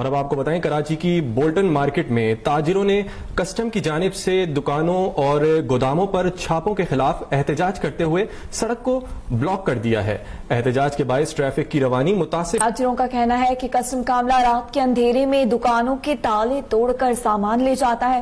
اور اب آپ کو بتائیں کراچی کی بولٹن مارکیٹ میں تاجروں نے کسٹم کی جانب سے دکانوں اور گوداموں پر چھاپوں کے خلاف احتجاج کرتے ہوئے سڑک کو بلاک کر دیا ہے۔ احتجاج کے باعث ٹریفک کی روانی متاثر۔ تاجروں کا کہنا ہے کہ کسٹم کا عملہ رات کے اندھیرے میں دکانوں کے تالے توڑ کر سامان لے جاتا ہے۔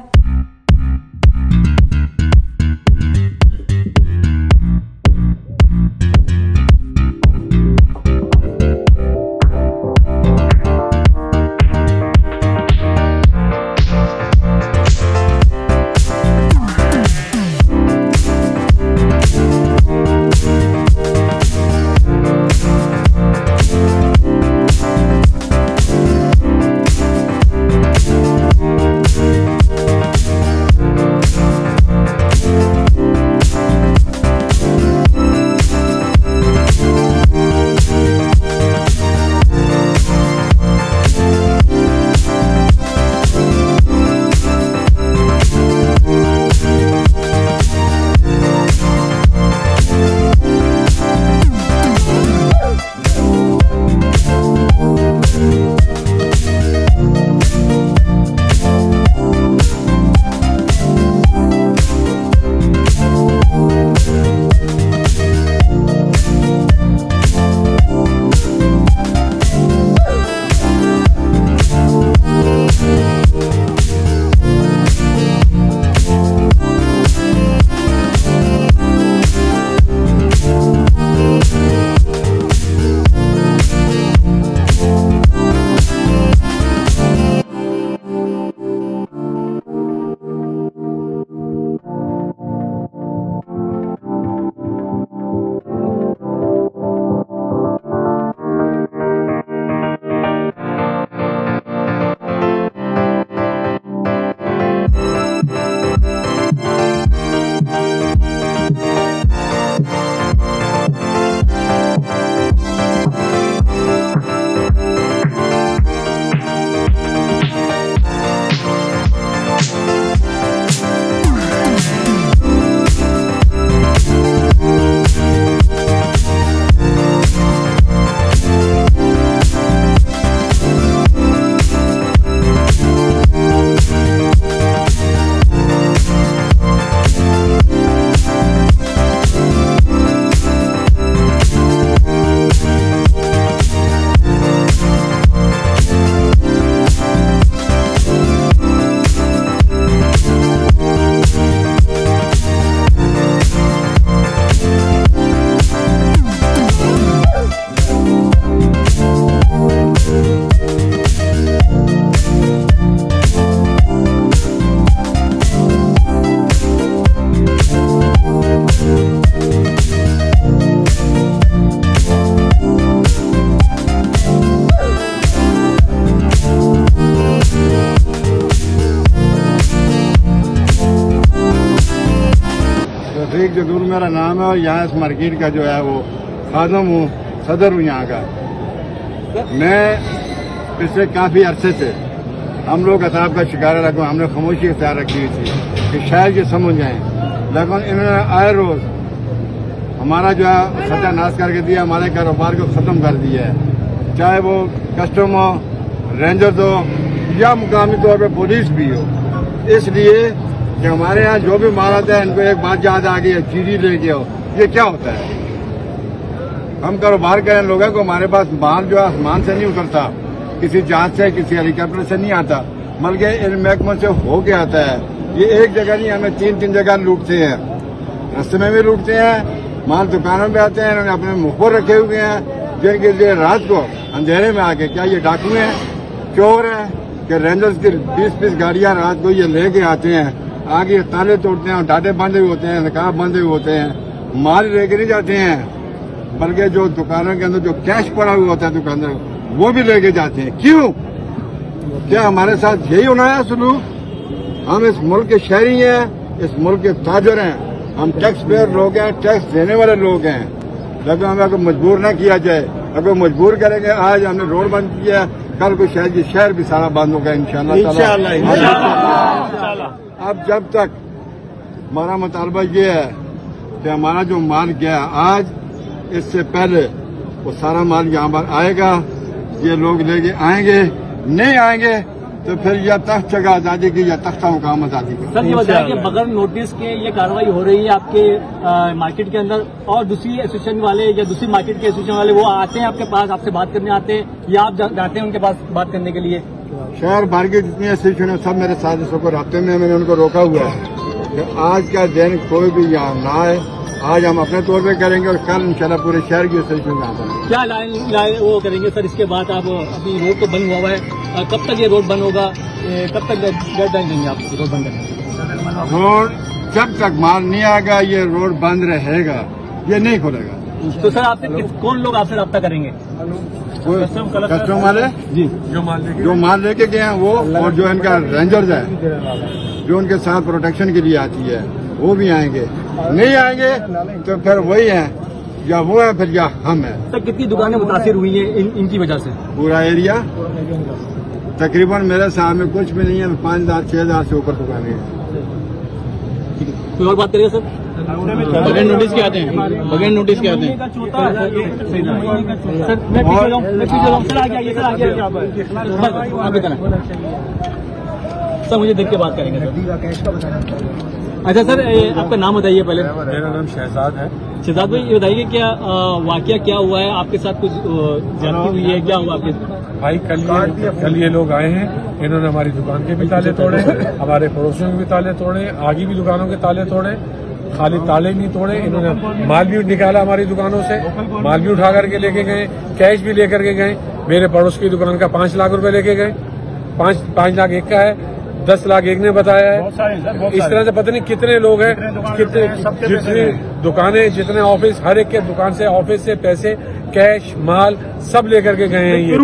جدور میرا نام ہے اور یہاں اس مارکیٹ کا جو ہے وہ خادم ہوں، صدر ہوں یہاں کا۔ میں پچھلے کافی عرصے سے ہم لوگ عذاب کا شکار رکھوں، ہم نے خاموشی اختیار رکھی ہوئی تھی کہ شاید یہ سمجھ جائیں، لیکن انہوں نے آئے روز ہمارا جو ہے ستیہ ناش کر کے دیا، ہمارے کاروبار کو ختم کر دیا ہے، چاہے وہ کسٹم ہو، رینجرز ہو یا مقامی طور پہ پولیس بھی ہو۔ اس لیے کہ ہمارے ہاں جو بھی مال آتا ہے ان کو ایک بات یاد آ گئی ہے، چیزی لے کے آؤ۔ یہ کیا ہوتا ہے؟ ہم کاروبار کرنے لوگوں کو ہمارے پاس مال جو ہے آسمان سے نہیں اترتا، کسی جہاز سے کسی ہیلی کاپٹر سے نہیں آتا، بلکہ ان محکموں سے ہو کے آتا ہے۔ یہ ایک جگہ نہیں، ہمیں تین جگہ لوٹتے ہیں، رستے میں بھی لوٹتے ہیں، مال دکانوں پہ آتے ہیں، انہوں نے اپنے مخبر رکھے ہوئے ہیں جن کے لیے رات کو اندھیرے میں آ کے کیا یہ ڈاکو ہیں، چور ہیں کہ رینجرز کی 20 گاڑیاں رات کو یہ لے کے آتے ہیں، آگے تالے توڑتے ہیں اور ڈاٹے باندھے ہوئے ہوتے ہیں، نقاب باندھے ہوئے ہوتے ہیں، مال لے کے نہیں جاتے ہیں بلکہ جو دکانوں کے اندر جو کیش پڑا ہوا ہوتا ہے دکاندار وہ بھی لے کے جاتے ہیں۔ کیوں؟ کیا ہمارے ساتھ یہی ہونا ہے سلوک؟ ہم اس ملک کے شہری ہیں، اس ملک کے تاجر ہیں، ہم ٹیکس پیئر لوگ ہیں، ٹیکس دینے والے لوگ ہیں، لیکن ہمیں اگر مجبور نہ کیا جائے، اگر مجبور کریں گے، آج ہم نے روڈ بند کیا، کل کو شاید یہ شہر بھی سارا بند ہوگا انشاءاللہ۔ اب جب تک ہمارا مطالبہ یہ ہے کہ ہمارا جو مال گیا آج، اس سے پہلے وہ سارا مال یہاں پر آئے گا، یہ لوگ لے کے آئیں گے، نہیں آئیں گے تو پھر یا تخت جگہ آزادی کی یا تختہ مقام آزادی کی. سر یہ بتائیں کہ بغیر نوٹس کے یہ کارروائی ہو رہی ہے آپ کے مارکیٹ کے اندر, اور دوسری ایسوسیشن والے یا دوسری مارکیٹ کے ایسوسیشن والے وہ آتے ہیں آپ کے پاس, آپ سے بات کرنے آتے ہیں یا آپ جاتے ہیں ان کے پاس بات کرنے کے لیے؟ شہر بھر کے جتنی ایسوسیشن ہے سب میرے ساتھ اس کو رابطے میں, میں نے ان کو روکا ہوا ہے کہ آج کا دن کوئی بھی یہاں نہ آئے. آج ہم اپنے طور پہ کریں گے اور کل انشاءاللہ پورے شہر کی ایسوسیشن میں آتے ہیں. کیا لائن وہ کریں گے سر؟ اس کے بعد آپ ابھی روڈ تو بند ہوا ہے, کب تک یہ روڈ بند ہوگا, کب تک ڈیڈ لائن دیں گے آپ روڈ بند کرنے؟ روڈ جب تک مال نہیں آئے گا یہ روڈ بند رہے گا, یہ نہیں کھلے گا. تو سر آپ سے کون لوگ آپ سے رابطہ کریں گے؟ کسٹم والے جی جو مال لے کے گئے ہیں وہ, اور جو ان کا رینجرز ہے جو ان کے ساتھ پروٹیکشن کے لیے آتی ہے وہ بھی آئیں گے. نہیں آئیں گے تو پھر وہی ہیں, یا وہ ہیں پھر یا ہم ہیں. سر کتنی دکانیں متاثر ہوئی ہیں ان کی وجہ سے؟ پورا ایریا تقریباً میرے سامنے کچھ بھی نہیں ہے, 5,000-6,000 سے اوپر دکانیں ہیں. کوئی اور بات کریے سر. بغیر نوٹس کے آتے ہیں, بغیر نوٹس کے آتے ہیں. سر مجھے دیکھ کے بات کریں گے. اچھا سر آپ کا نام بتائیے پہلے. میرا نام شہزاد ہے. شہزاد بھائی یہ بتائیے کہ کیا واقعہ کیا ہوا ہے آپ کے ساتھ, کچھ زیادتی ہوئی ہے, کیا ہوا آپ کے ساتھ؟ بھائی کل یہ لوگ آئے ہیں, انہوں نے ہماری دکان کے بھی تالے توڑے, ہمارے پڑوسیوں کے بھی تالے توڑے, آگے بھی دکانوں کے تالے توڑے. خالی تالے نہیں توڑے, انہوں نے مال بھی نکالا ہماری دکانوں سے, مال بھی اٹھا کر کے لے کے گئے, کیش بھی لے کر کے گئے. میرے پڑوس کی دکان کا 5 لاکھ روپے لے کے گئے. 5 لاکھ ایک کا ہے, 10 لاکھ ایک نے بتایا ہے. اس طرح سے پتہ نہیں کتنے لوگ ہیں, جتنی دکانیں, جتنے آفس, ہر ایک کے دکان سے, آفس سے پیسے, کیش, مال سب لے کر کے گئے ہیں یہ.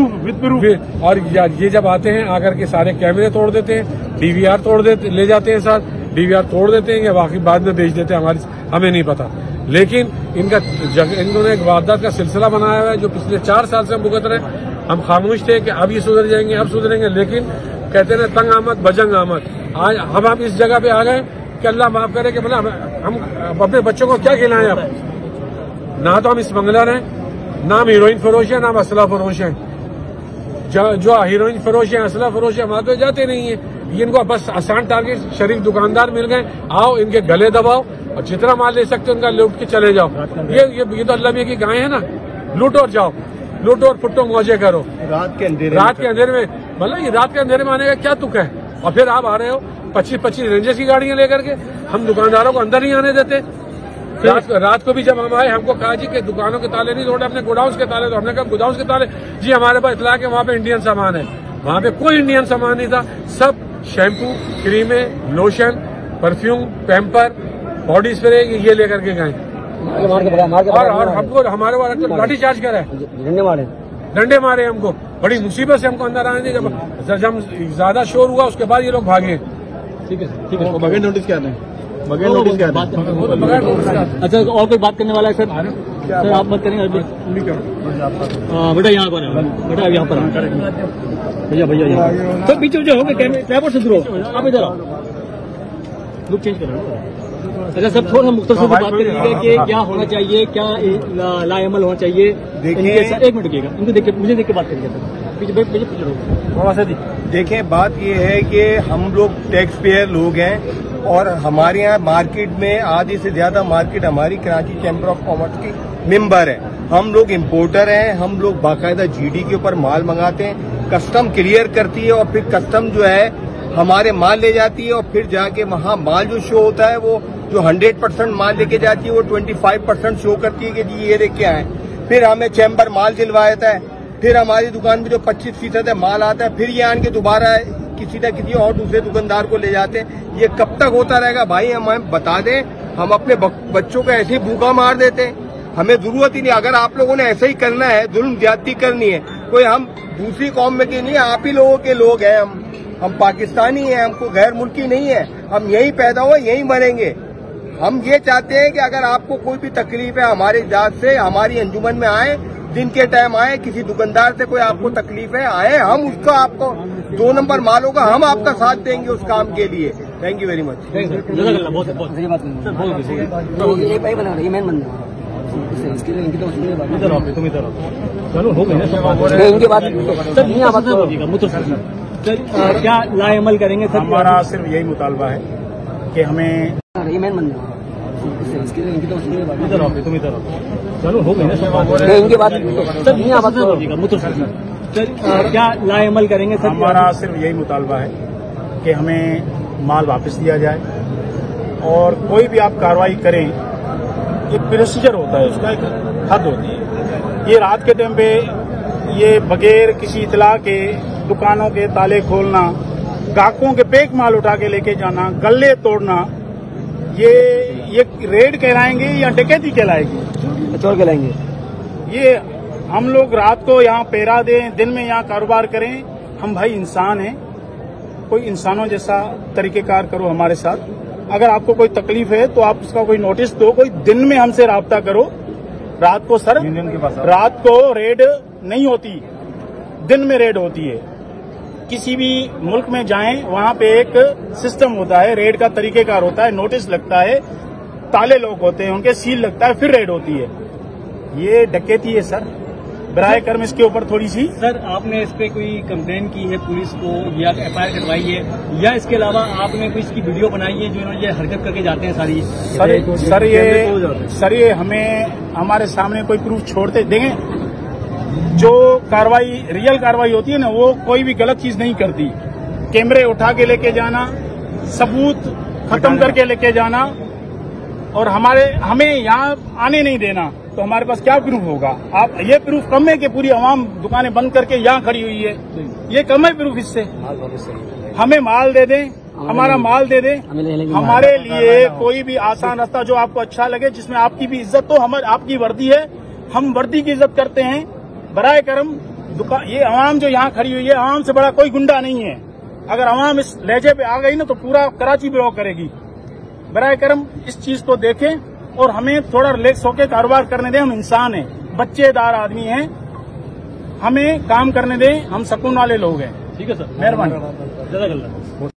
اور یہ جب آتے ہیں آ کر کے سارے کیمرے توڑ دیتے ہیں, DVR توڑ دیتے, لے جاتے ہیں ساتھ, DVR توڑ دیتے ہیں یا واقعی بعد میں بیچ دیتے ہیں, ہمیں نہیں پتا. لیکن انہوں نے ایک واردات کا سلسلہ بنایا ہوا ہے جو پچھلے 4 سال سے ہم بھگت رہے ہیں. ہم خاموش تھے کہ اب یہ سدھر جائیں گے, اب سدھریں گے, لیکن کہتے ہیں تنگ آمد بجنگ آمد. آج ہم آپ اس جگہ پہ آ گئے کہ اللہ معاف کرے کہ مطلب ہم اپنے بچوں کو کیا کھلائیں. اب نہ تو ہم اسمگلر ہیں, نہ ہم ہیروئن فروش ہیں, نہ ہم اسلحہ فروش ہیں. جو ہیروئن فروش ہیں, اسلحہ فروش ہیں, وہاں تو جاتے نہیں ہیں. ان کو بس آسان ٹارگیٹ شریف دکاندار مل گئے, آؤ ان کے گلے دباؤ اور جتنا مال لے سکتے ان کا لوٹ کے چلے جاؤ. یہ تو اللہ کی گائے ہیں نا, لوٹو اور جاؤ, لوٹو اور پھٹو موجے کرو. رات کے اندھیرے میں مطلب یہ رات کے اندھیرے میں آنے کا کیا تک ہے. اور پھر آپ آ رہے ہو 25 رینجرز کی گاڑیاں لے کر کے, ہم دکانداروں کو اندر نہیں آنے دیتے. رات کو بھی جب ہم آئے ہم کو کہا جی کہ دکانوں کے تالے نہیں توڑے, اپنے گوڈاؤنس کے تالے. تو ہم نے کہا گوڈاؤنس کے تالے, جی ہمارے پاس اطلاع کہ وہاں پہ انڈین سامان ہے. وہاں پہ کوئی انڈین سامان نہیں تھا, سب شیمپو, کریمیں, lotion, perfume, pamper, body spray یہ لے کر کے گئے. اور ہم کو ہمارے والے لاٹھی چارج کرا ہے, ڈنڈے مارے ہم کو. بڑی مصیبت سے ہم کو اندر آنے تھے. جب زیادہ شور ہوا اس کے بعد یہ لوگ بھاگے. ٹھیک ہے. بغیر نوٹس کے آتے ہیں, بغیر نوٹس کے آتے ہیں. اچھا اور کوئی بات کرنے والا ہے سر؟ سر آپ بات کریں گے. بیٹا یہاں پر ہے, بیٹا یہاں پر بھیا یہاں سر پیچھے جو ہوگا ٹریور سے دور ہو, آپ ادھر آؤ, لک چینج کرو. اچھا سر تھوڑا مختصر بات کریے کہ کیا ہونا چاہیے, کیا لا عمل ہونا چاہیے. ایک منٹ رکیے گا, ان کو دیکھ کے مجھے دیکھ کے بات کریے تھوڑا سا. دیکھیں بات یہ ہے کہ ہم لوگ ٹیکس پیئر لوگ ہیں اور ہمارے یہاں مارکیٹ میں آدھی سے زیادہ مارکیٹ ہماری کراچی چیمبر آف کامرس کی ممبر ہے. ہم لوگ امپورٹر ہیں, ہم لوگ باقاعدہ GD کے اوپر مال منگاتے ہیں, کسٹم کلیئر کرتی ہے اور پھر کسٹم جو ہے ہمارے مال لے جاتی ہے اور پھر جا کے وہاں مال جو شو ہوتا ہے وہ جو 100% مال لے کے جاتی ہے وہ 25% شو کرتی ہے کہ جی یہ دیکھ کے آئے. پھر ہمیں چیمبر مال دلواتا ہے, پھر ہماری دکان میں جو 25% ہے مال آتا ہے, پھر یہ آن کے دوبارہ کسی نہ کسی اور دوسرے دکاندار کو لے جاتے ہیں. یہ کب تک ہوتا رہے گا بھائی, ہمیں بتا دیں. ہم اپنے بچوں کو ایسے ہی بھوکا مار دیتے ہیں, ہمیں ضرورت ہی نہیں. اگر آپ لوگوں نے ایسا ہی کرنا ہے, ظلم زیادتی کرنی ہے, کوئی ہم دوسری قوم میں کی نہیں, آپ ہی لوگوں کے لوگ ہیں. ہم پاکستانی ہیں, ہم کو غیر ملکی نہیں ہے, ہم یہیں پیدا ہوئے یہیں مریں گے. ہم یہ چاہتے ہیں کہ اگر آپ کو کوئی بھی تکلیف ہے ہمارے ذات سے, ہماری انجمن میں آئیں, دن کے ٹائم آئے, کسی دکاندار سے کوئی آپ کو تکلیف ہے آئے, ہم اس کا آپ کو 2 نمبر مال ہوگا, ہم آپ کا ساتھ دیں گے اس کام کے لیے. Thank you very much. ادھر آپ تم ادھر چلو ہو گئی نا ان کے بعد سر کیا لا عمل کریں گے سر؟ ہمارا صرف یہی مطالبہ ہے کہ ہمیں ادھر آپ تم ادھر چلو ہو گئی نا ان کے بعد سر کیا لا عمل کریں گے سر؟ ہمارا صرف یہی مطالبہ ہے کہ ہمیں مال واپس دیا جائے اور کوئی بھی آپ کارروائی کریں ایک پروسیجر ہوتا ہے، اس کا ایک حد ہوتی ہے۔ یہ رات کے ٹائم پہ یہ بغیر کسی اطلاع کے دکانوں کے تالے کھولنا، گاہکوں کے پیک مال اٹھا کے لے کے جانا، گلے توڑنا، یہ ریڈ کہلائیں گے یا ڈکیتی کہلائے گی؟ چور کہلائیں گے۔ یہ ہم لوگ رات کو یہاں پیرا دیں، دن میں یہاں کاروبار کریں، ہم بھائی انسان ہیں، کوئی انسانوں جیسا طریقہ کار کرو ہمارے ساتھ۔ اگر آپ کو کوئی تکلیف ہے تو آپ اس کا کوئی نوٹس دو، کوئی دن میں ہم سے رابطہ کرو۔ رات کو سر رات کو ریڈ نہیں ہوتی، دن میں ریڈ ہوتی ہے۔ کسی بھی ملک میں جائیں وہاں پہ ایک سسٹم ہوتا ہے، ریڈ کا طریقہ کار ہوتا ہے، نوٹس لگتا ہے، تالے لوگ ہوتے ہیں، ان کے سیل لگتا ہے، پھر ریڈ ہوتی ہے۔ یہ ڈکیتی ہے سر، برائے کرم اس کے اوپر تھوڑی سی۔ سر آپ نے اس پہ کوئی کمپلین کی ہے پولیس کو یا ایف آئی آر کروائی ہے، یا اس کے علاوہ آپ نے کوئی اس کی ویڈیو بنائی ہے جو انہوں نے یہ حرکت کر کے جاتے ہیں ساری؟ سر یہ ہمیں ہمارے سامنے کوئی پروف چھوڑتے دیں، جو کاروائی ریئل کاروائی ہوتی ہے نا، وہ کوئی بھی غلط چیز نہیں کرتی۔ کیمرے اٹھا کے لے کے جانا، ثبوت ختم کر کے لے کے جانا، اور ہمیں یہاں آنے نہیں دینا، تو ہمارے پاس کیا پروف ہوگا؟ آپ یہ پروف کم ہے کہ پوری عوام دکانیں بند کر کے یہاں کھڑی ہوئی ہے، یہ کم ہے پروف اس سے؟ ہمیں مال دے دیں، ہمارا مال دے دیں، ہمارے لیے کوئی بھی آسان راستہ جو آپ کو اچھا لگے، جس میں آپ کی بھی عزت ہو، آپ کی وردی ہے، ہم وردی کی عزت کرتے ہیں۔ برائے کرم یہ عوام جو یہاں کھڑی ہوئی ہے، عوام سے بڑا کوئی گنڈا نہیں ہے۔ اگر عوام اس لہجے پہ آ گئی نا تو پورا کراچی بلاک کرے گی۔ برائے کرم اس چیز کو دیکھیں اور ہمیں تھوڑا ریلیکس ہو کے کاروبار کرنے دیں۔ ہم انسان ہیں، بچے دار آدمی ہیں، ہمیں کام کرنے دیں، ہم سکون والے لوگ ہیں۔ ٹھیک ہے سر، مہربانی۔ جزاک اللہ۔